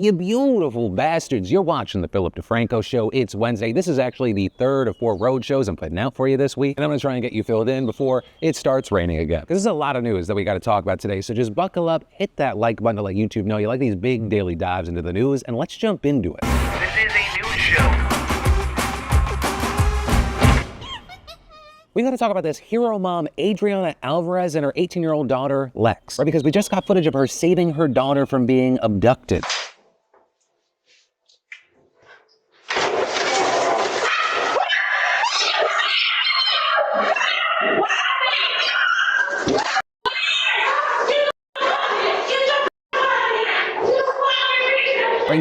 You beautiful bastards, you're watching the Philip DeFranco Show. It's Wednesday. This is actually the third of 4 road shows I'm putting out for you this week, and I'm gonna try and get you filled in before it starts raining again. Because there's a lot of news that we gotta talk about today, so just buckle up, hit that like button to let YouTube know you like these big daily dives into the news, and let's jump into it. This is a news show. We gotta talk about this hero mom, Adriana Alvarez, and her 18-year-old daughter, Lex. Right, because we just got footage of her saving her daughter from being abducted.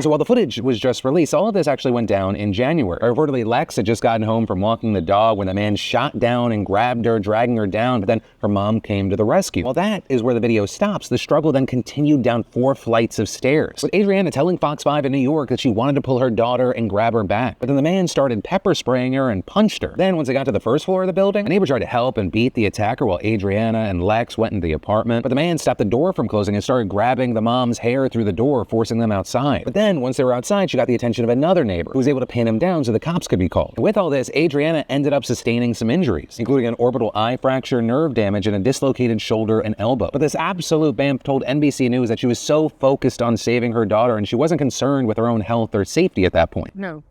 So while the footage was just released, all of this actually went down in January. Reportedly, Lex had just gotten home from walking the dog when the man shot down and grabbed her, dragging her down, but then her mom came to the rescue. Well, that is where the video stops. The struggle then continued down 4 flights of stairs, with Adriana telling Fox 5 in New York that she wanted to pull her daughter and grab her back. But then the man started pepper spraying her and punched her. Then once they got to the first floor of the building, a neighbor tried to help and beat the attacker while Adriana and Lex went into the apartment. But the man stopped the door from closing and started grabbing the mom's hair through the door, forcing them outside. But then once they were outside, she got the attention of another neighbor who was able to pin him down so the cops could be called. And with all this, Adriana ended up sustaining some injuries, including an orbital eye fracture, nerve damage, and a dislocated shoulder and elbow. But this absolute BAMF told NBC News that she was so focused on saving her daughter and she wasn't concerned with her own health or safety at that point. No,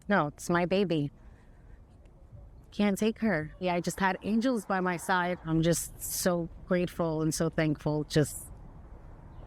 it's my baby. Can't take her. Yeah, I just had angels by my side. I'm just so grateful and so thankful just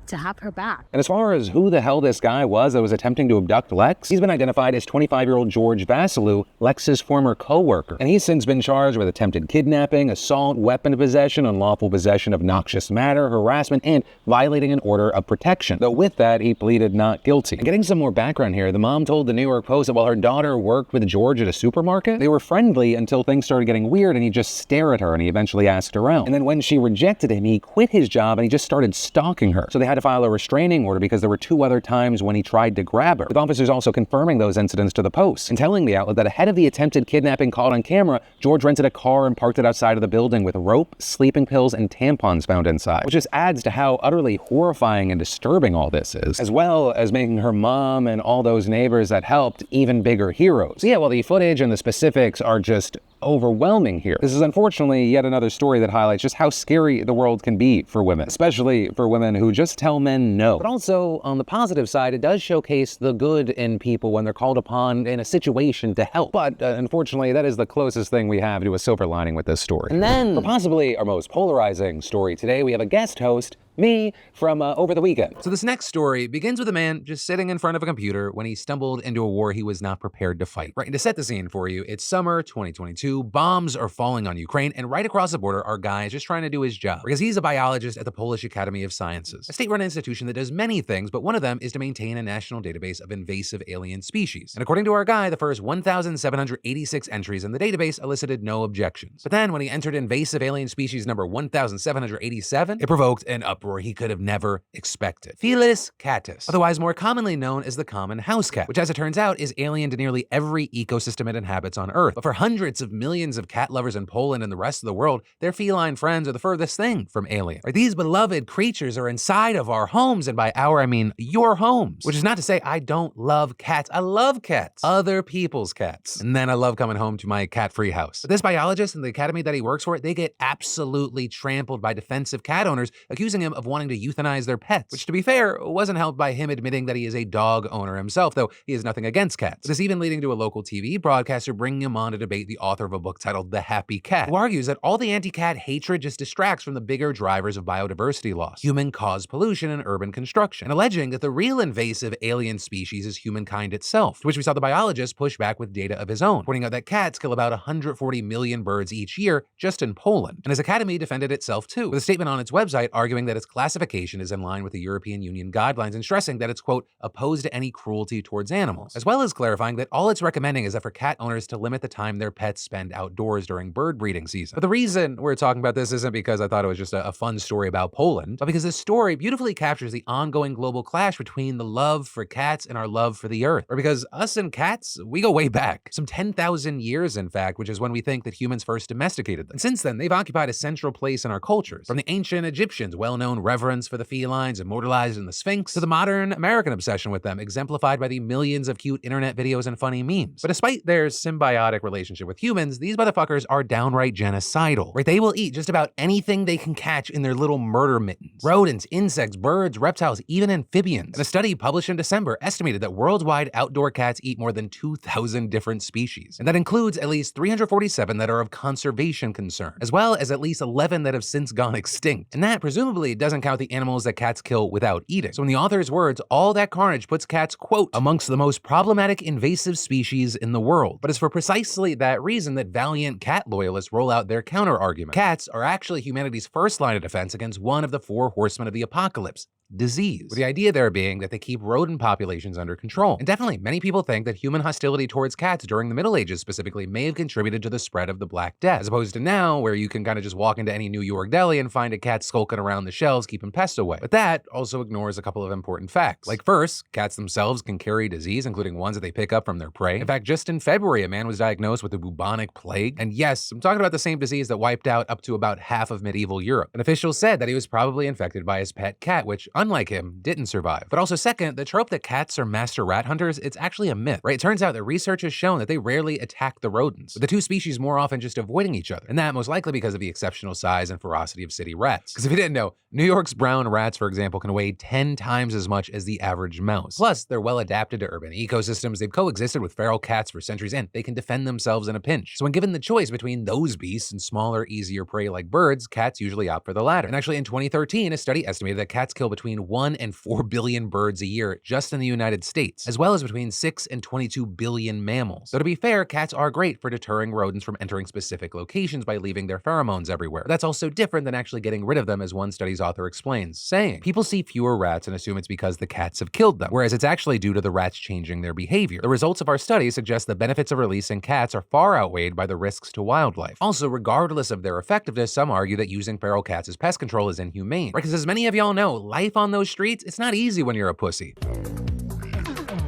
to have her back. And as far as who the hell this guy was that was attempting to abduct Lex, he's been identified as 25-year-old George Vasilou, Lex's former co-worker. And he's since been charged with attempted kidnapping, assault, weapon possession, unlawful possession of noxious matter, harassment, and violating an order of protection. Though with that, he pleaded not guilty. And getting some more background here, the mom told the New York Post that while her daughter worked with George at a supermarket, they were friendly until things started getting weird and he'd just stare at her and he eventually asked her out. And then when she rejected him, he quit his job and he just started stalking her. So they had to file a restraining order because there were 2 other times when he tried to grab her, with officers also confirming those incidents to the Post and telling the outlet that ahead of the attempted kidnapping caught on camera, George rented a car and parked it outside of the building with rope, sleeping pills, and tampons found inside, which just adds to how utterly horrifying and disturbing all this is, as well as making her mom and all those neighbors that helped even bigger heroes. So yeah, while the footage and the specifics are just overwhelming here, this is unfortunately yet another story that highlights just how scary the world can be for women, especially for women who just tell men no. But also, on the positive side, it does showcase the good in people when they're called upon in a situation to help. But unfortunately, that is the closest thing we have to a silver lining with this story. And then, for possibly our most polarizing story today, we have a guest host, me, from over the weekend. So this next story begins with a man just sitting in front of a computer when he stumbled into a war he was not prepared to fight. Right, and to set the scene for you, it's summer 2022, bombs are falling on Ukraine, and right across the border are guys just trying to do his job, because he's a biologist at the Polish Academy of Sciences, a state-run institution that does many things, but one of them is to maintain a national database of invasive alien species. And according to our guy, the first 1,786 entries in the database elicited no objections. But then when he entered invasive alien species number 1,787, it provoked an uproar he could have never expected. Felis catus, otherwise more commonly known as the common house cat, which as it turns out is alien to nearly every ecosystem it inhabits on Earth. But for hundreds of millions of cat lovers in Poland and the rest of the world, their feline friends are the furthest thing from alien. Right? These beloved creatures are inside of our homes, and by our I mean your homes, which is not to say I don't love cats. I love cats, other people's cats, and then I love coming home to my cat-free house. But this biologist and the academy that he works for, they get absolutely trampled by defensive cat owners, accusing him of wanting to euthanize their pets, which to be fair, wasn't helped by him admitting that he is a dog owner himself, though he has nothing against cats. This even leading to a local TV broadcaster bringing him on to debate the author of a book titled The Happy Cat, who argues that all the anti-cat hatred just distracts from the bigger drivers of biodiversity loss, human-caused pollution and urban construction, and alleging that the real invasive alien species is humankind itself, to which we saw the biologist push back with data of his own, pointing out that cats kill about 140 million birds each year just in Poland. And his academy defended itself too, with a statement on its website arguing that its classification is in line with the European Union guidelines and stressing that it's, quote, opposed to any cruelty towards animals, as well as clarifying that all it's recommending is that for cat owners to limit the time their pets spend outdoors during bird breeding season. But the reason we're talking about this isn't because I thought it was just a fun story about Poland, but because this story beautifully captures the ongoing global clash between the love for cats and our love for the earth. Or because us and cats, we go way back, some 10,000 years in fact, which is when we think that humans first domesticated them. And since then, they've occupied a central place in our cultures, from the ancient Egyptians, well known unknown reverence for the felines immortalized in the Sphinx, to the modern American obsession with them, exemplified by the millions of cute internet videos and funny memes. But despite their symbiotic relationship with humans, these motherfuckers are downright genocidal, right? They will eat just about anything they can catch in their little murder mittens. Rodents, insects, birds, reptiles, even amphibians. And a study published in December estimated that worldwide outdoor cats eat more than 2,000 different species. And that includes at least 347 that are of conservation concern, as well as at least 11 that have since gone extinct. And that presumably doesn't count the animals that cats kill without eating. So in the author's words, all that carnage puts cats, quote, amongst the most problematic invasive species in the world. But it's for precisely that reason that valiant cat loyalists roll out their counter-argument. Cats are actually humanity's first line of defense against one of the four horsemen of the apocalypse: disease. With the idea there being that they keep rodent populations under control. And definitely, many people think that human hostility towards cats during the Middle Ages specifically may have contributed to the spread of the Black Death, as opposed to now, where you can kind of just walk into any New York deli and find a cat skulking around the shelves keeping pests away. But that also ignores a couple of important facts. Like first, cats themselves can carry disease, including ones that they pick up from their prey. In fact, just in February, a man was diagnosed with the bubonic plague. And yes, I'm talking about the same disease that wiped out up to about half of medieval Europe. And officials said that he was probably infected by his pet cat, which, unlike him, didn't survive. But also second, the trope that cats are master rat hunters, it's actually a myth, right? It turns out that research has shown that they rarely attack the rodents, with the two species more often just avoiding each other. And that most likely because of the exceptional size and ferocity of city rats. Because if you didn't know, New York's brown rats, for example, can weigh 10 times as much as the average mouse. Plus, they're well adapted to urban ecosystems, they've coexisted with feral cats for centuries, and they can defend themselves in a pinch. So when given the choice between those beasts and smaller, easier prey like birds, cats usually opt for the latter. And actually in 2013, a study estimated that cats kill between 1 and 4 billion birds a year just in the United States, as well as between 6 and 22 billion mammals. So to be fair, cats are great for deterring rodents from entering specific locations by leaving their pheromones everywhere. But that's also different than actually getting rid of them, as one study's author explains, saying, people see fewer rats and assume it's because the cats have killed them, whereas it's actually due to the rats changing their behavior. The results of our study suggest the benefits of releasing cats are far outweighed by the risks to wildlife. Also, regardless of their effectiveness, some argue that using feral cats as pest control is inhumane. Because as many of y'all know, life on those streets, it's not easy when you're a pussy.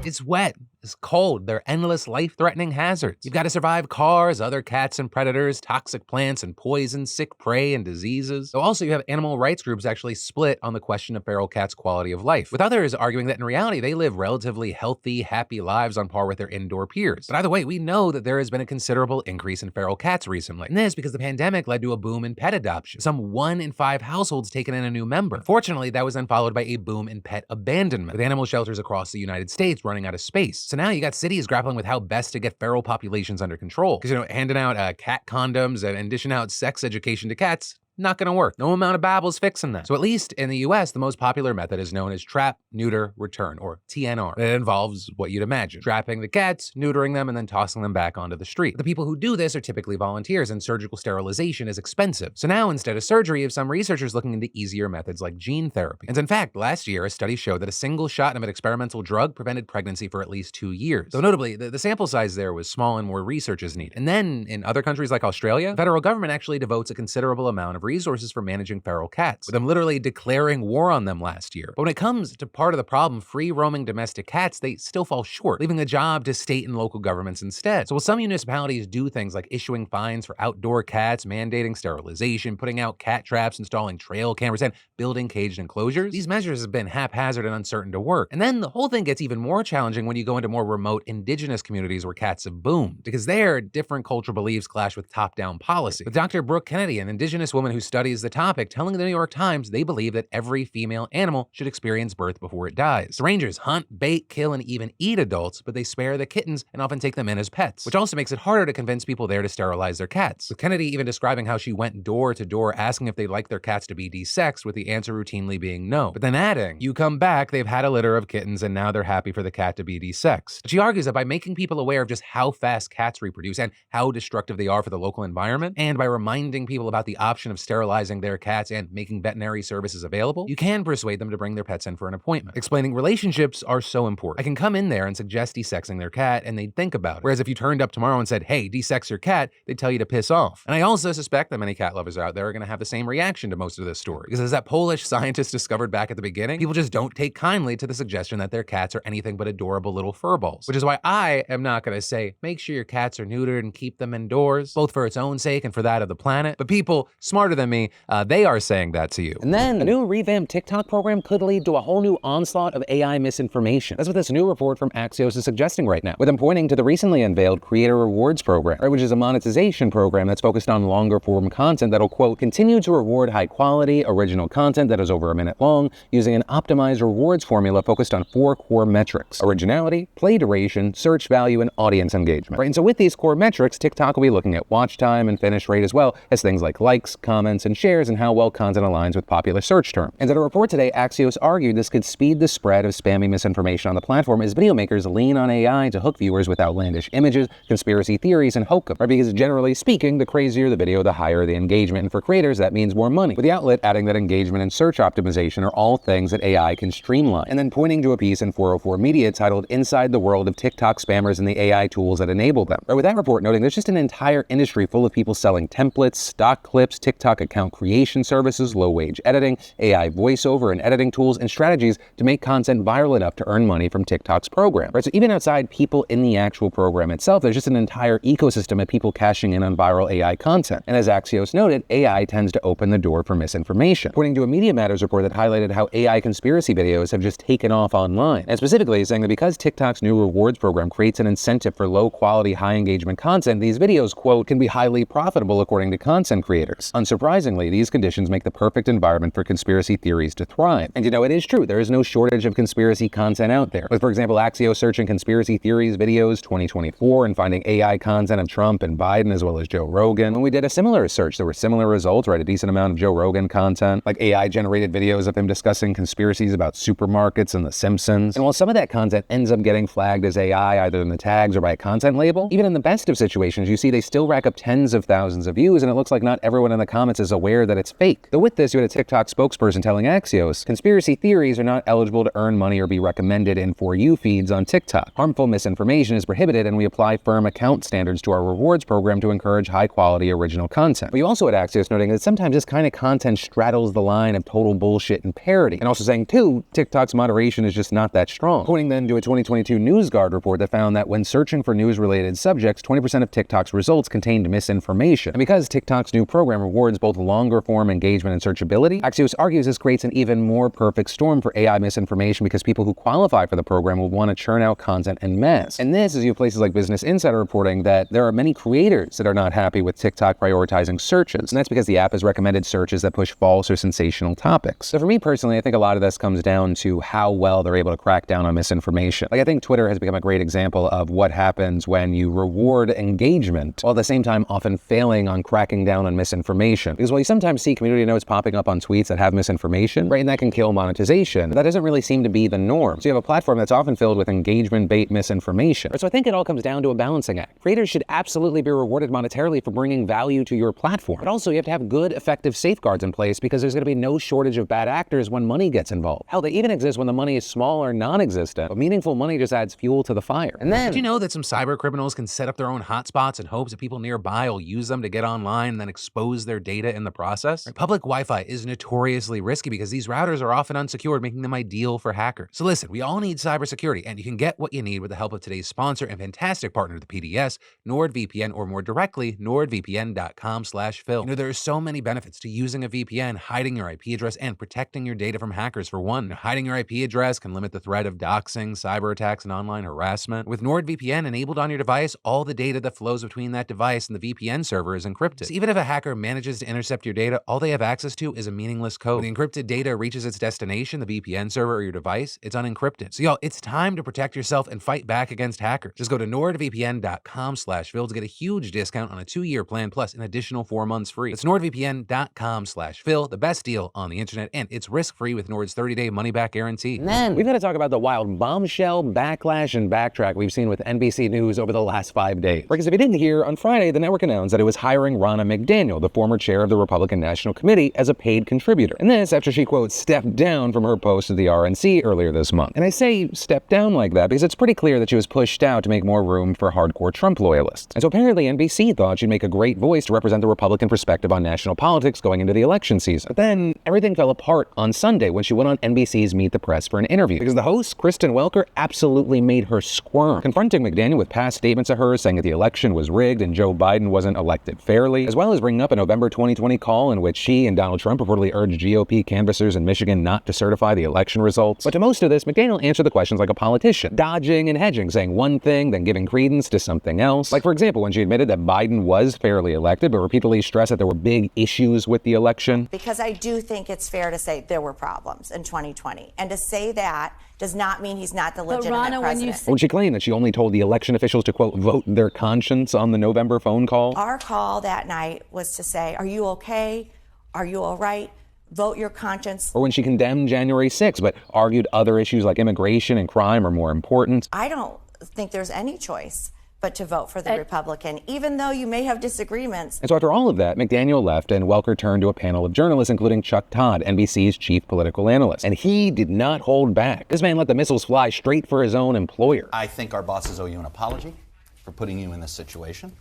It's wet. It's cold. They're endless life-threatening hazards. You've got to survive cars, other cats and predators, toxic plants and poison, sick prey and diseases. So also you have animal rights groups actually split on the question of feral cats' quality of life, with others arguing that in reality they live relatively healthy, happy lives on par with their indoor peers. But either way, we know that there has been a considerable increase in feral cats recently. And this because the pandemic led to a boom in pet adoption. Some 1 in 5 households taking in a new member. Fortunately, that was then followed by a boom in pet abandonment, with animal shelters across the United States running out of space. So now you got cities grappling with how best to get feral populations under control. Because, handing out cat condoms and dishing out sex education to cats, not gonna work. No amount of babble's fixing that. So at least in the US, the most popular method is known as trap, neuter, return, or TNR. It involves what you'd imagine: trapping the cats, neutering them, and then tossing them back onto the street. The people who do this are typically volunteers, and surgical sterilization is expensive. So now, instead of surgery, you have some researchers looking into easier methods like gene therapy. And in fact, last year, a study showed that a single shot of an experimental drug prevented pregnancy for at least 2 years. Though notably, the sample size there was small and more research is needed. And then, in other countries like Australia, the federal government actually devotes a considerable amount of resources for managing feral cats, with them literally declaring war on them last year. But when it comes to part of the problem, free-roaming domestic cats, they still fall short, leaving the job to state and local governments instead. So while some municipalities do things like issuing fines for outdoor cats, mandating sterilization, putting out cat traps, installing trail cameras, and building caged enclosures, these measures have been haphazard and uncertain to work. And then the whole thing gets even more challenging when you go into more remote indigenous communities where cats have boomed, because there, different cultural beliefs clash with top-down policy. With Dr. Brooke Kennedy, an indigenous woman who studies the topic, telling the New York Times they believe that every female animal should experience birth before it dies. The rangers hunt, bait, kill, and even eat adults, but they spare the kittens and often take them in as pets, which also makes it harder to convince people there to sterilize their cats. With Kennedy even describing how she went door to door asking if they'd like their cats to be desexed, with the answer routinely being no. But then adding, you come back, they've had a litter of kittens, and now they're happy for the cat to be desexed. But she argues that by making people aware of just how fast cats reproduce and how destructive they are for the local environment, and by reminding people about the option of sterilizing their cats and making veterinary services available, you can persuade them to bring their pets in for an appointment. Explaining relationships are so important. I can come in there and suggest desexing their cat, and they'd think about it. Whereas if you turned up tomorrow and said, hey, desex your cat, they'd tell you to piss off. And I also suspect that many cat lovers out there are going to have the same reaction to most of this story. Because as that Polish scientist discovered back at the beginning, people just don't take kindly to the suggestion that their cats are anything but adorable little furballs. Which is why I am not going to say, make sure your cats are neutered and keep them indoors, both for its own sake and for that of the planet. But people smarter smarter than me, they are saying that to you. And then, a new revamped TikTok program could lead to a whole new onslaught of AI misinformation. That's what this new report from Axios is suggesting right now, with them pointing to the recently unveiled Creator Rewards Program, right, which is a monetization program that's focused on longer form content that'll, quote, continue to reward high quality, original content that is over a minute long, using an optimized rewards formula focused on 4 core metrics: originality, play duration, search value, and audience engagement. Right, and so with these core metrics, TikTok will be looking at watch time and finish rate, as well as things like likes, comments, and shares, and how well content aligns with popular search terms. And in a report today, Axios argued this could speed the spread of spammy misinformation on the platform as video makers lean on AI to hook viewers with outlandish images, conspiracy theories, and hokum. Right, because generally speaking, the crazier the video, the higher the engagement, and for creators, that means more money. With the outlet adding that engagement and search optimization are all things that AI can streamline. And then pointing to a piece in 404 Media titled "Inside the World of TikTok Spammers and the AI Tools That Enable Them." Right, with that report noting there's just an entire industry full of people selling templates, stock clips, TikTok account creation services, low-wage editing, AI voiceover and editing tools, and strategies to make content viral enough to earn money from TikTok's program. Right, so even outside people in the actual program itself, there's just an entire ecosystem of people cashing in on viral AI content. And as Axios noted, AI tends to open the door for misinformation, pointing to a Media Matters report that highlighted how AI conspiracy videos have just taken off online, and specifically saying that because TikTok's new rewards program creates an incentive for low-quality, high-engagement content, these videos, quote, can be highly profitable according to content creators. Unsurprisingly, these conditions make the perfect environment for conspiracy theories to thrive. And you know, it is true, there is no shortage of conspiracy content out there. With, for example, Axios searching conspiracy theories videos 2024 and finding AI content of Trump and Biden as well as Joe Rogan. When we did a similar search, there were similar results, right? A decent amount of Joe Rogan content, like AI-generated videos of him discussing conspiracies about supermarkets and The Simpsons. And while some of that content ends up getting flagged as AI either in the tags or by a content label, even in the best of situations, you see they still rack up tens of thousands of views, and it looks like not everyone in the comments is aware that it's fake. Though with this, you had a TikTok spokesperson telling Axios, conspiracy theories are not eligible to earn money or be recommended in For You feeds on TikTok. Harmful misinformation is prohibited, and we apply firm account standards to our rewards program to encourage high-quality original content. But you also had Axios noting that sometimes this kind of content straddles the line of total bullshit and parody, and also saying, too, TikTok's moderation is just not that strong. Pointing then to a 2022 NewsGuard report that found that when searching for news-related subjects, 20% of TikTok's results contained misinformation. And because TikTok's new program rewards both longer-form engagement and searchability, Axios argues this creates an even more perfect storm for AI misinformation because people who qualify for the program will want to churn out content en masse. And this is you have places like Business Insider reporting that there are many creators that are not happy with TikTok prioritizing searches, and that's because the app has recommended searches that push false or sensational topics. So for me personally, I think a lot of this comes down to how well they're able to crack down on misinformation. Like, I think Twitter has become a great example of what happens when you reward engagement while at the same time often failing on cracking down on misinformation. Because while you sometimes see community notes popping up on tweets that have misinformation, right, and that can kill monetization, that doesn't really seem to be the norm. So you have a platform that's often filled with engagement bait misinformation. So I think it all comes down to a balancing act. Creators should absolutely be rewarded monetarily for bringing value to your platform, but also you have to have good, effective safeguards in place because there's going to be no shortage of bad actors when money gets involved. Hell, they even exist when the money is small or non-existent, but meaningful money just adds fuel to the fire. And then, did you know that some cyber criminals can set up their own hotspots in hopes that people nearby will use them to get online and then expose their data in the process? Public Wi-Fi is notoriously risky because these routers are often unsecured, making them ideal for hackers. So listen, we all need cybersecurity, and you can get what you need with the help of today's sponsor and fantastic partner, the PDS, NordVPN, or more directly, nordvpn.com/Phil. You know, there are so many benefits to using a VPN, hiding your IP address, and protecting your data from hackers. For one, hiding your IP address can limit the threat of doxing, cyber attacks, and online harassment. With NordVPN enabled on your device, all the data that flows between that device and the VPN server is encrypted. So even if a hacker manages to intercept your data, all they have access to is a meaningless code. When the encrypted data reaches its destination, the VPN server or your device, it's unencrypted. So y'all, it's time to protect yourself and fight back against hackers. Just go to nordvpn.com/Phil to get a huge discount on a 2-year plan plus an additional 4 months free. It's nordvpn.com/Phil, the best deal on the internet, and it's risk-free with Nord's 30-day money-back guarantee. and then we've got to talk about the wild bombshell, backlash, and backtrack we've seen with NBC News over the last 5 days. Because if you didn't hear, on Friday, the network announced that it was hiring Ronna McDaniel, the former chair of the Republican National Committee, as a paid contributor. And this after she, quote, stepped down from her post at the RNC earlier this month. And I say stepped down like that because it's pretty clear that she was pushed out to make more room for hardcore Trump loyalists. And so apparently NBC thought she'd make a great voice to represent the Republican perspective on national politics going into the election season. But then everything fell apart on Sunday when she went on NBC's Meet the Press for an interview, because the host, Kristen Welker, absolutely made her squirm, confronting McDaniel with past statements of hers saying that the election was rigged and Joe Biden wasn't elected fairly, as well as bringing up a November 2020 call in which she and Donald Trump reportedly urged GOP canvassers in Michigan not to certify the election results. But to most of this, McDaniel answered the questions like a politician, dodging and hedging, saying one thing, then giving credence to something else. Like, for example, when she admitted that Biden was fairly elected, but repeatedly stressed that there were big issues with the election. Because I do think it's fair to say there were problems in 2020. And to say that does not mean he's not the legitimate president. When she claimed that she only told the election officials to, quote, vote their conscience on the November phone call. Our call that night was to say, are you okay? Are you all right? Vote your conscience. Or when she condemned January 6th, but argued other issues like immigration and crime are more important. I don't think there's any choice but to vote for the Republican, even though you may have disagreements. And so after all of that, McDaniel left and Welker turned to a panel of journalists, including Chuck Todd, NBC's chief political analyst. And he did not hold back. This man let the missiles fly straight for his own employer. I think our bosses owe you an apology for putting you in this situation,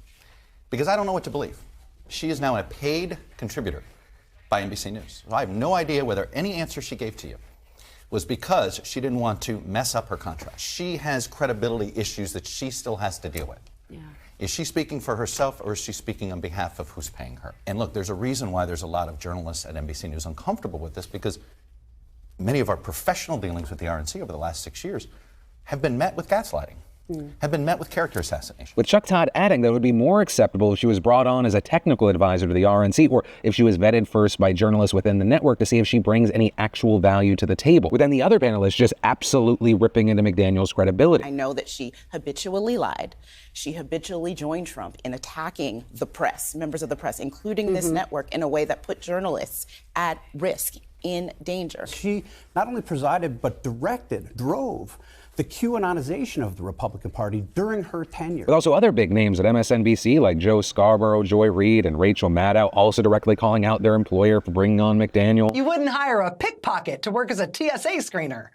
because I don't know what to believe. She is now a paid contributor by NBC News. So I have no idea whether any answer she gave to you was because she didn't want to mess up her contract. She has credibility issues that she still has to deal with. Yeah. Is she speaking for herself, or is she speaking on behalf of who's paying her? And look, there's a reason why there's a lot of journalists at NBC News uncomfortable with this, because many of our professional dealings with the RNC over the last 6 years have been met with gaslighting. Have been met with character assassination. With Chuck Todd adding that it would be more acceptable if she was brought on as a technical advisor to the RNC, or if she was vetted first by journalists within the network to see if she brings any actual value to the table. With then the other panelists just absolutely ripping into McDaniel's credibility. I know that she habitually lied. She habitually joined Trump in attacking the press, members of the press, including this network, in a way that put journalists at risk, in danger. She not only presided, but drove the QAnonization of the Republican Party during her tenure. With also other big names at MSNBC like Joe Scarborough, Joy Reid, and Rachel Maddow also directly calling out their employer for bringing on McDaniel. You wouldn't hire a pickpocket to work as a TSA screener.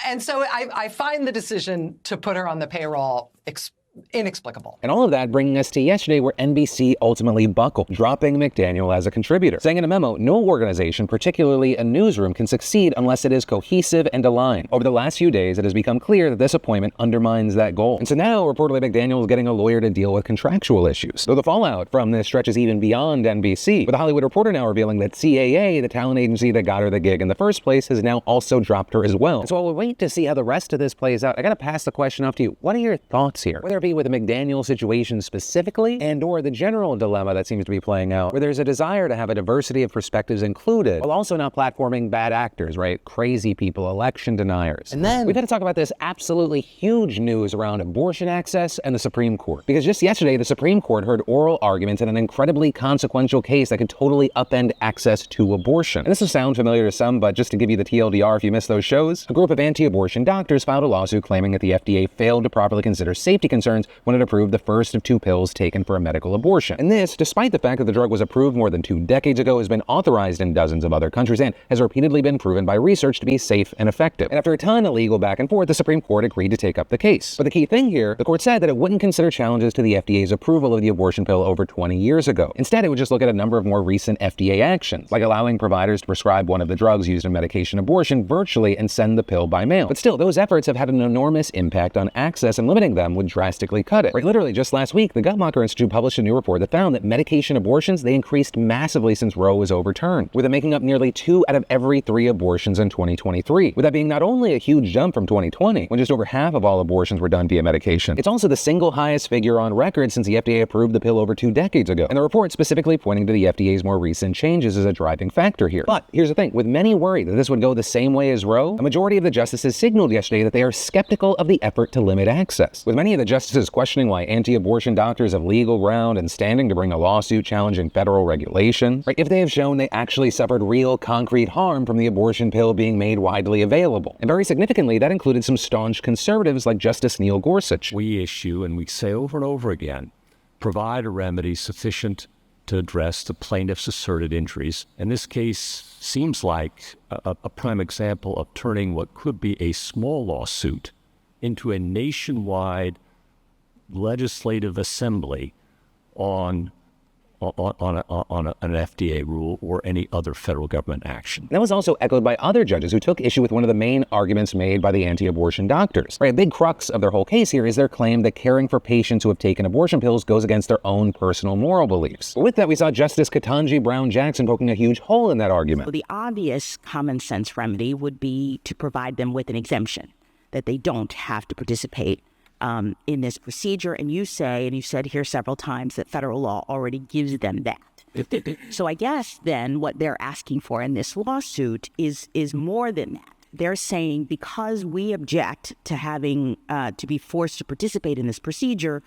And so I find the decision to put her on the payroll inexplicable. And all of that bringing us to yesterday, where NBC ultimately buckled, dropping McDaniel as a contributor, saying in a memo, no organization, particularly a newsroom, can succeed unless it is cohesive and aligned. Over the last few days, it has become clear that this appointment undermines that goal. And so now, reportedly, McDaniel is getting a lawyer to deal with contractual issues. Though the fallout from this stretches even beyond NBC, with the Hollywood Reporter now revealing that CAA, the talent agency that got her the gig in the first place, has now also dropped her as well. And so while we wait to see how the rest of this plays out, I gotta pass the question off to you. What are your thoughts here? Whether it be with the McDaniel situation specifically, and or the general dilemma that seems to be playing out, where there's a desire to have a diversity of perspectives included, while also not platforming bad actors, right? Crazy people, election deniers. And then we've got to talk about this absolutely huge news around abortion access and the Supreme Court. Because just yesterday, the Supreme Court heard oral arguments in an incredibly consequential case that could totally upend access to abortion. And this will sound familiar to some, but just to give you the TLDR if you missed those shows, a group of anti-abortion doctors filed a lawsuit claiming that the FDA failed to properly consider safety concerns when it approved the first of 2 pills taken for a medical abortion. And this, despite the fact that the drug was approved more than 2 decades ago, has been authorized in dozens of other countries, and has repeatedly been proven by research to be safe and effective. And after a ton of legal back and forth, the Supreme Court agreed to take up the case. But the key thing here, the court said that it wouldn't consider challenges to the FDA's approval of the abortion pill over 20 years ago. Instead, it would just look at a number of more recent FDA actions, like allowing providers to prescribe one of the drugs used in medication abortion virtually and send the pill by mail. But still, those efforts have had an enormous impact on access, and limiting them would drastically cut it. Right, literally just last week, the Guttmacher Institute published a new report that found that medication abortions, they increased massively since Roe was overturned, with it making up nearly 2 out of every 3 abortions in 2023, with that being not only a huge jump from 2020, when just over half of all abortions were done via medication, it's also the single highest figure on record since the FDA approved the pill over 2 decades ago. And the report specifically pointing to the FDA's more recent changes as a driving factor here. But here's the thing, with many worried that this would go the same way as Roe, a majority of the justices signaled yesterday that they are skeptical of the effort to limit access, with many of the justices questioning why anti-abortion doctors have legal ground and standing to bring a lawsuit challenging federal regulation, right, if they have shown they actually suffered real concrete harm from the abortion pill being made widely available. And very significantly, that included some staunch conservatives like Justice Neil Gorsuch. We issue, and we say over and over again, provide a remedy sufficient to address the plaintiff's asserted injuries. And this case seems like a prime example of turning what could be a small lawsuit into a nationwide legislative assembly on on an FDA rule or any other federal government action. That was also echoed by other judges who took issue with one of the main arguments made by the anti-abortion doctors. Right, a big crux of their whole case here is their claim that caring for patients who have taken abortion pills goes against their own personal moral beliefs. But with that, we saw Justice Ketanji Brown Jackson poking a huge hole in that argument. Well, the obvious common sense remedy would be to provide them with an exemption, that they don't have to participate in this procedure. And you say, and you said here several times, that federal law already gives them that. So I guess then what they're asking for in this lawsuit is more than that. They're saying because we object to having to be forced to participate in this procedure,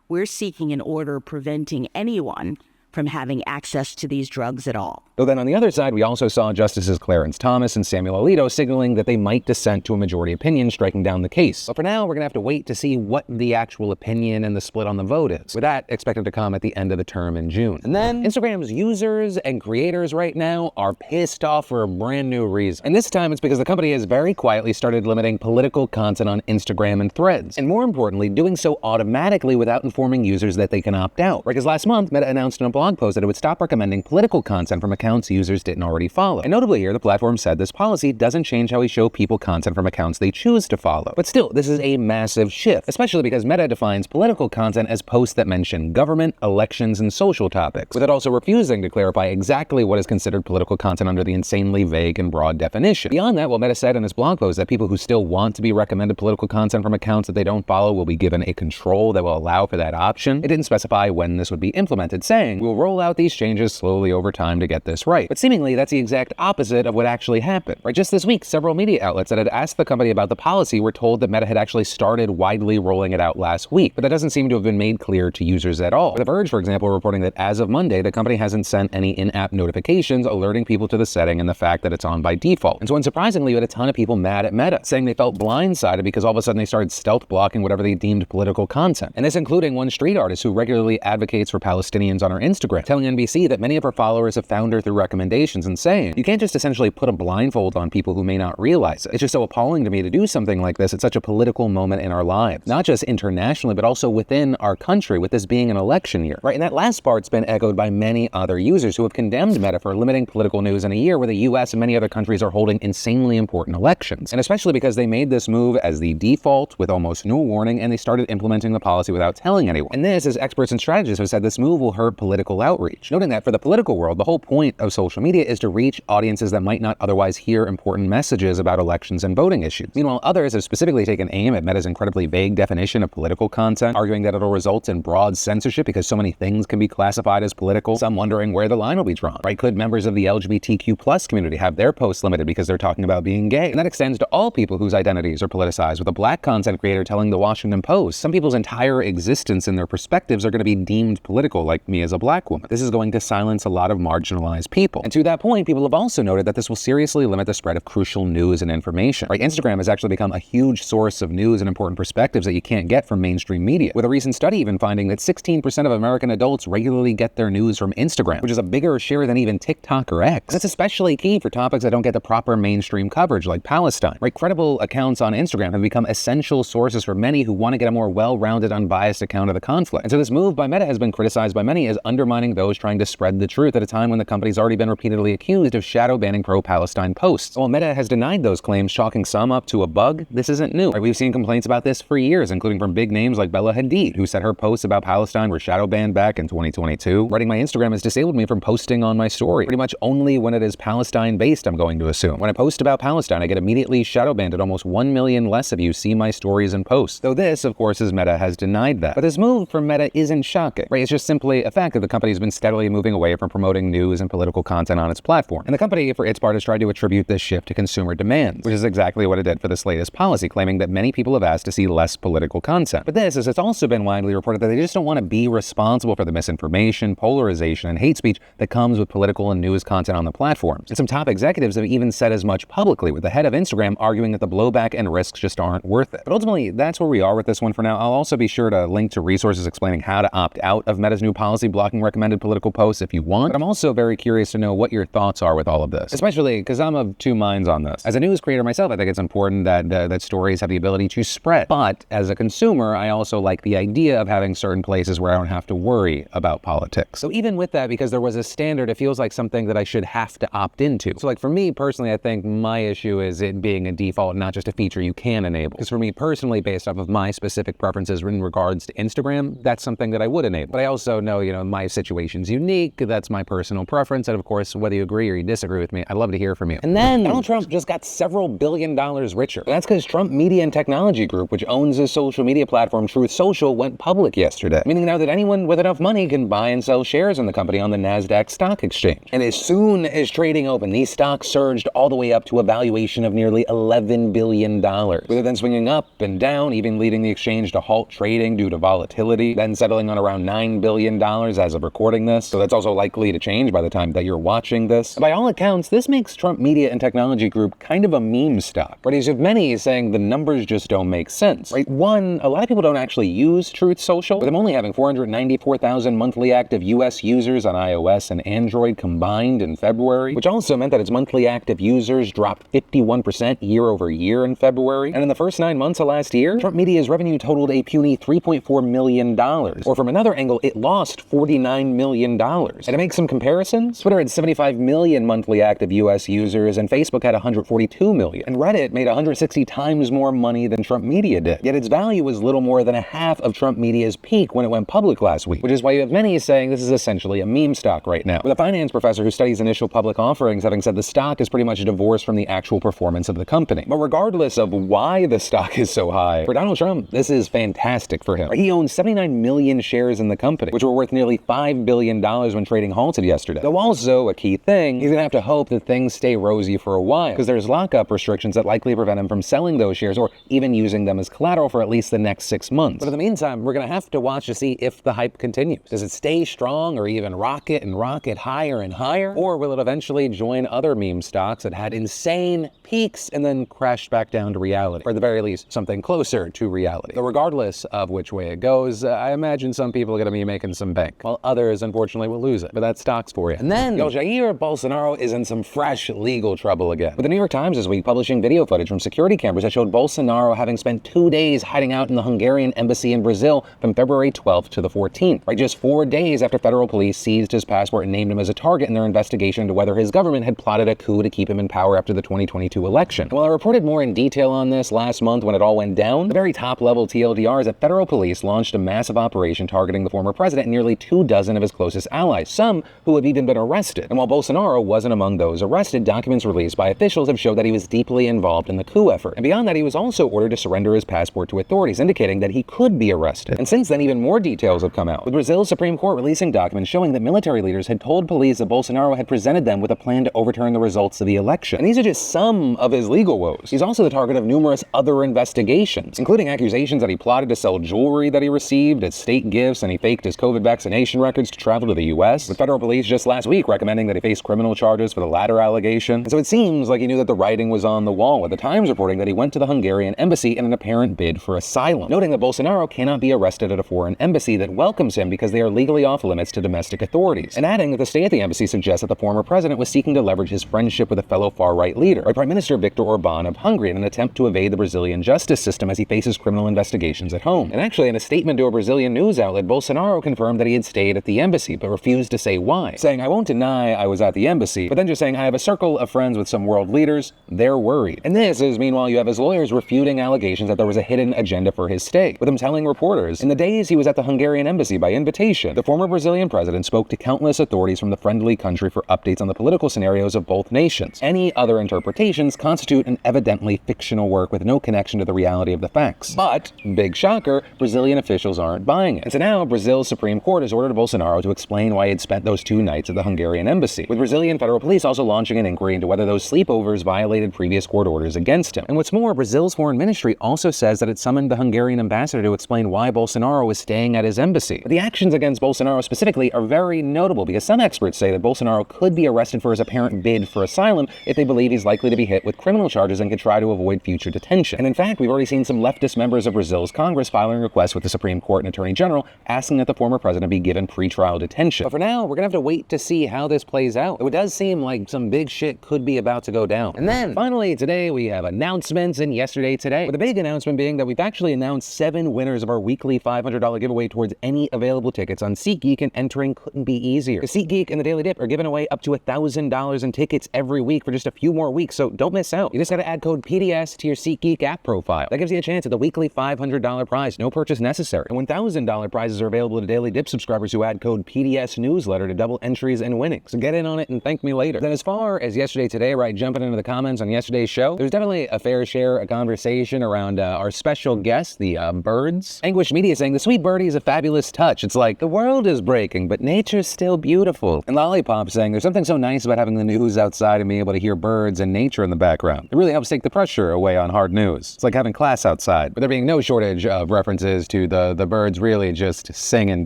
we're seeking an order preventing anyone from having access to these drugs at all. Though then on the other side, we also saw Justices Clarence Thomas and Samuel Alito signaling that they might dissent to a majority opinion, striking down the case. But for now, we're going to have to wait to see what the actual opinion and the split on the vote is, with that expected to come at the end of the term in June. And then Instagram's users and creators right now are pissed off for a brand new reason. And this time it's because the company has very quietly started limiting political content on Instagram and Threads. And more importantly, doing so automatically without informing users that they can opt out. Right, because last month, Meta announced in a blog post that it would stop recommending political content from accounts users didn't already follow. And notably here, the platform said this policy doesn't change how we show people content from accounts they choose to follow. But still, this is a massive shift, especially because Meta defines political content as posts that mention government, elections, and social topics, with it also refusing to clarify exactly what is considered political content under the insanely vague and broad definition. Beyond that, what Meta said in his blog post that people who still want to be recommended political content from accounts that they don't follow will be given a control that will allow for that option. It didn't specify when this would be implemented, saying, we'll roll out these changes slowly over time to get this right. But seemingly, that's the exact opposite of what actually happened. Right, just this week, several media outlets that had asked the company about the policy were told that Meta had actually started widely rolling it out last week, but that doesn't seem to have been made clear to users at all. The Verge, for example, reporting that as of Monday, the company hasn't sent any in-app notifications alerting people to the setting and the fact that it's on by default. And so unsurprisingly, we had a ton of people mad at Meta, saying they felt blindsided because all of a sudden they started stealth blocking whatever they deemed political content. And this including one street artist who regularly advocates for Palestinians on her Instagram, telling NBC that many of her followers have found her through recommendations and saying, you can't just essentially put a blindfold on people who may not realize it. It's just so appalling to me to do something like this at such a political moment in our lives, not just internationally, but also within our country, with this being an election year, right? And that last part's been echoed by many other users who have condemned Meta for limiting political news in a year where the US and many other countries are holding insanely important elections. And especially because they made this move as the default with almost no warning, and they started implementing the policy without telling anyone. And this, as experts and strategists have said, this move will hurt political outreach, noting that for the political world, the whole point of social media is to reach audiences that might not otherwise hear important messages about elections and voting issues. Meanwhile, others have specifically taken aim at Meta's incredibly vague definition of political content, arguing that it'll result in broad censorship because so many things can be classified as political, some wondering where the line will be drawn, right? Could members of the LGBTQ+ community have their posts limited because they're talking about being gay? And that extends to all people whose identities are politicized, with a black content creator telling the Washington Post, some people's entire existence and their perspectives are going to be deemed political, like me as a black woman. This is going to silence a lot of marginalized people. And to that point, people have also noted that this will seriously limit the spread of crucial news and information. Right? Instagram has actually become a huge source of news and important perspectives that you can't get from mainstream media, with a recent study even finding that 16% of American adults regularly get their news from Instagram, which is a bigger share than even TikTok or X. That's especially key for topics that don't get the proper mainstream coverage, like Palestine. Right? Credible accounts on Instagram have become essential sources for many who want to get a more well-rounded, unbiased account of the conflict. And so this move by Meta has been criticized by many as undermining those trying to spread the truth at a time when the company's already been repeatedly accused of shadow banning pro-Palestine posts. While Meta has denied those claims, chalking some up to a bug, this isn't new. Right? We've seen complaints about this for years, including from big names like Bella Hadid, who said her posts about Palestine were shadow banned back in 2022. Writing my Instagram has disabled me from posting on my story, pretty much only when it is Palestine-based, I'm going to assume. When I post about Palestine, I get immediately shadow banned, and almost 1 million less of you see my stories and posts. Though this, of course, is Meta has denied that. But this move from Meta isn't shocking, right? It's just simply a fact that the company's been steadily moving away from promoting news and political content on its platform. And the company, for its part, has tried to attribute this shift to consumer demands, which is exactly what it did for this latest policy, claiming that many people have asked to see less political content. But this, as it's also been widely reported, that they just don't want to be responsible for the misinformation, polarization, and hate speech that comes with political and news content on the platform. And some top executives have even said as much publicly, with the head of Instagram arguing that the blowback and risks just aren't worth it. But ultimately, that's where we are with this one for now. I'll also be sure to link to resources explaining how to opt out of Meta's new policy blocking recommended political posts if you want, but I'm also very curious to know what your thoughts are with all of this, especially because I'm of two minds on this. As a news creator myself, I think it's important that stories have the ability to spread, but as a consumer, I also like the idea of having certain places where I don't have to worry about politics. So even with that, because there was a standard, it feels like something that I should have to opt into. So like for me personally, I think my issue is it being a default, not just a feature you can enable. Because for me personally, based off of my specific preferences in regards to Instagram, that's something that I would enable. But I also know, my situation's unique. That's my personal preference. And of course, whether you agree or you disagree with me, I'd love to hear from you. And then Donald Trump just got several $billions richer. And that's because Trump Media and Technology Group, which owns his social media platform Truth Social, went public yesterday, meaning now that anyone with enough money can buy and sell shares in the company on the NASDAQ stock exchange. And as soon as trading opened, these stocks surged all the way up to a valuation of nearly $11 billion, with it then swinging up and down, even leading the exchange to halt trading due to volatility, then settling on around $9 billion as of recording this. So that's also likely to change by the time that you're watching this. And by all accounts, this makes Trump Media and Technology Group kind of a meme stock, right? As you have many saying the numbers just don't make sense, right? One, a lot of people don't actually use Truth Social, with them only having 494,000 monthly active US users on iOS and Android combined in February, which also meant that its monthly active users dropped 51% year over year in February. And in the first 9 months of last year, Trump Media's revenue totaled a puny $3.4 million. Or from another angle, it lost $49 million. And to make some comparisons, Twitter had 75 million monthly active US users and Facebook had 142 million. And Reddit made 160 times more money than Trump Media did. Yet its value was little more than a half of Trump Media's peak when it went public last week, which is why you have many saying this is essentially a meme stock right now, with a finance professor who studies initial public offerings having said the stock is pretty much divorced from the actual performance of the company. But regardless of why the stock is so high, for Donald Trump, this is fantastic for him. He owns 79 million shares in the company, which were worth nearly $5 billion when trading halted yesterday. Though also, a key thing, he's gonna have to hope that things stay rosy for a while, because there's lockup restrictions that likely prevent him from selling those shares or even using them as collateral for at least the next 6 months. But in the meantime, we're gonna have to watch to see if the hype continues. Does it stay strong or even rocket higher and higher? Or will it eventually join other meme stocks that had insane peaks and then crashed back down to reality, or at the very least, something closer to reality? Though regardless of which way it goes, I imagine some people are gonna be making some bank, while others, unfortunately, will lose it. But that's stocks for you. And then, Jair Bolsonaro is in some fresh legal trouble again, with the New York Times this week publishing video footage from security cameras that showed Bolsonaro having spent 2 days hiding out in the Hungarian embassy in Brazil from February 12th to the 14th, right? Just 4 days after federal police seized his passport and named him as a target in their investigation into whether his government had plotted a coup to keep him in power after the 2022 election. And while I reported more in detail on this last month when it all went down, the very top-level TLDR is that federal police launched a massive operation targeting the former president and nearly 24 of his closest allies, some who have even been arrested. And while Bolsonaro wasn't among those arrested, documents released by officials have showed that he was deeply involved in the coup effort. And beyond that, he was also ordered to surrender his passport to authorities, indicating that he could be arrested. And since then, even more details have come out, with Brazil's Supreme Court releasing documents showing that military leaders had told police that Bolsonaro had presented them with a plan to overturn the results of the election. And these are just some of his legal woes. He's also the target of numerous other investigations, including accusations that he plotted to sell jewelry that he received as state gifts and he faked his COVID vaccination records to travel to the U.S., with federal police just last week recommending that he face criminal charges for the latter allegation. And so it seems like he knew that the writing was on the wall, with the Times reporting that he went to the Hungarian embassy in an apparent bid for asylum, noting that Bolsonaro cannot be arrested at a foreign embassy that welcomes him because they are legally off limits to domestic authorities, and adding that the stay at the embassy suggests that the former president was seeking to leverage his friendship with a fellow far-right leader, like Prime Minister Viktor Orban of Hungary, in an attempt to evade the Brazilian justice system as he faces criminal investigations at home. And actually, in a statement to a Brazilian news outlet, Bolsonaro confirmed that he had stayed at the embassy, but refused to say why, saying, "I won't deny I was at the embassy," but then just saying, "I have a circle of friends with some world leaders, they're worried." And this is, meanwhile, you have his lawyers refuting allegations that there was a hidden agenda for his stay, with him telling reporters, "In the days he was at the Hungarian embassy by invitation, the former Brazilian president spoke to countless authorities from the friendly country for updates on the political scenarios of both nations. Any other interpretations constitute an evidently fictional work with no connection to the reality of the facts." But, big shocker, Brazilian officials aren't buying it. And so now Brazil's Supreme Court has ordered Bolsonaro to explain why he had spent those 2 nights at the Hungarian embassy, with Brazilian federal police also launching an inquiry into whether those sleepovers violated previous court orders against him. And what's more, Brazil's foreign ministry also says that it summoned the Hungarian ambassador to explain why Bolsonaro was staying at his embassy. But the actions against Bolsonaro specifically are very notable, because some experts say that Bolsonaro could be arrested for his apparent bid for asylum if they believe he's likely to be hit with criminal charges and could try to avoid future detention. And in fact, we've already seen some leftist members of Brazil's Congress filing requests with the Supreme Court and Attorney General asking that the former president be given and pretrial detention. But for now, we're gonna have to wait to see how this plays out. It does seem like some big shit could be about to go down. And then, finally, today we have announcements in Yesterday Today, with the big announcement being that we've actually announced 7 winners of our weekly $500 giveaway towards any available tickets on SeatGeek, and entering couldn't be easier. The SeatGeek and the Daily Dip are giving away up to $1,000 in tickets every week for just a few more weeks, so don't miss out. You just gotta add code PDS to your SeatGeek app profile. That gives you a chance at the weekly $500 prize, no purchase necessary. And $1,000 prizes are available to Daily Dip subscribers who add code PDS newsletter to double entries and winnings. So get in on it and thank me later. Then as far as Yesterday Today, right, jumping into the comments on yesterday's show, there's definitely a fair share of conversation around our special guest, the birds. Anguish Media saying, the sweet birdie is a fabulous touch. It's like, the world is breaking, but nature's still beautiful. And Lollipop saying, there's something so nice about having the news outside and being able to hear birds and nature in the background. It really helps take the pressure away on hard news. It's like having class outside. But there being no shortage of references to the birds really just singing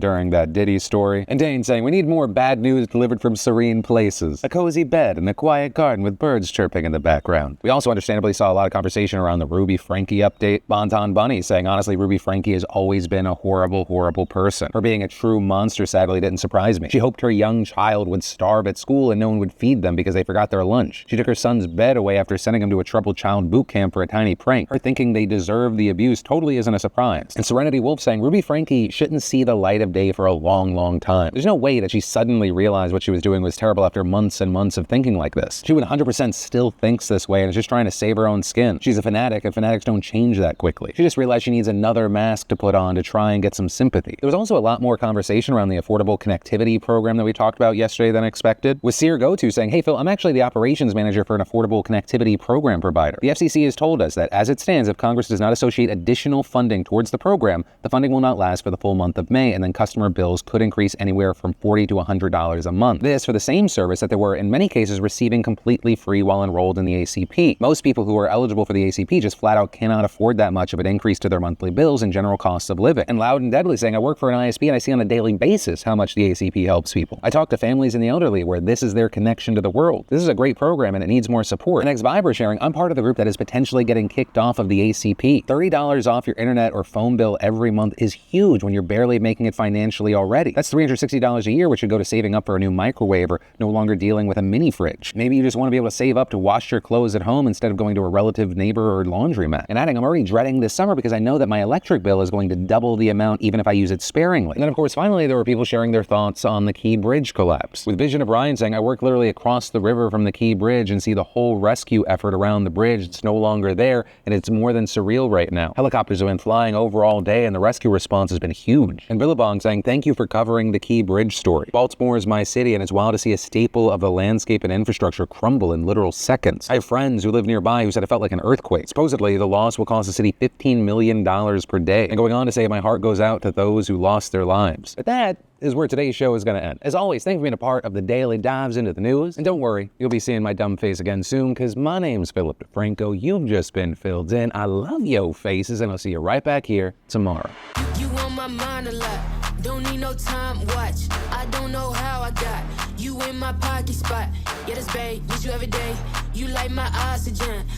during that Diddy story. And Dane saying, we need more bad news delivered from serene places. A cozy bed and a quiet garden with birds chirping in the background. We also understandably saw a lot of conversation around the Ruby Franke update. Bonton Bunny saying, honestly, Ruby Franke has always been a horrible, horrible person. Her being a true monster sadly didn't surprise me. She hoped her young child would starve at school and no one would feed them because they forgot their lunch. She took her son's bed away after sending him to a troubled child boot camp for a tiny prank. Her thinking they deserve the abuse totally isn't a surprise. And Serenity Wolf saying, Ruby Franke shouldn't see the light of day for a long, long time. There's no way that she suddenly realized what she was doing was terrible after months and months of thinking like this. She 100% still thinks this way and is just trying to save her own skin. She's a fanatic, and fanatics don't change that quickly. She just realized she needs another mask to put on to try and get some sympathy. There was also a lot more conversation around the Affordable Connectivity program that we talked about yesterday than expected, with Seer GoTo saying, hey Phil, I'm actually the operations manager for an Affordable Connectivity program provider. The FCC has told us that as it stands, if Congress does not associate additional funding towards the program, the funding will not last for the full month of May, and then customer bills could increase anywhere from $40 to $100 a month. This for the same service that they were in many cases receiving completely free while enrolled in the ACP. Most people who are eligible for the ACP just flat out cannot afford that much of an increase to their monthly bills and general costs of living. And Loud and Deadly saying, I work for an ISP and I see on a daily basis how much the ACP helps people. I talk to families and the elderly where this is their connection to the world. This is a great program and it needs more support. And ex-Viber sharing, I'm part of the group that is potentially getting kicked off of the ACP. $30 off your internet or phone bill every month is huge when you're barely making it financially already. That's $360 a year, which should go to saving up for a new microwave or no longer dealing with a mini fridge. Maybe you just want to be able to save up to wash your clothes at home instead of going to a relative, neighbor, or laundromat. And adding, I'm already dreading this summer because I know that my electric bill is going to double the amount even if I use it sparingly. And then of course, finally, there were people sharing their thoughts on the Key Bridge collapse. With Vision of Ryan saying, I work literally across the river from the Key Bridge and see the whole rescue effort around the bridge. It's no longer there and it's more than surreal right now. Helicopters have been flying over all day and the rescue response has been huge. And Billabong saying, thank you for covering the Key Bridge story. Baltimore is my city and it's wild to see a staple of the landscape and infrastructure crumble in literal seconds. I have friends who live nearby who said it felt like an earthquake. Supposedly, the loss will cost the city $15 million per day. And going on to say, my heart goes out to those who lost their lives. But that is where today's show is going to end. As always, thanks for being a part of the daily dives into the news. And don't worry, you'll be seeing my dumb face again soon, because my name's Philip DeFranco. You've just been filled in. I love yo faces, and I'll see you right back here tomorrow. You on my mind a lot. Don't need no time watch. I don't know how I got you in my pocket spot. Yeah, that's babe, miss you every day. You like my oxygen.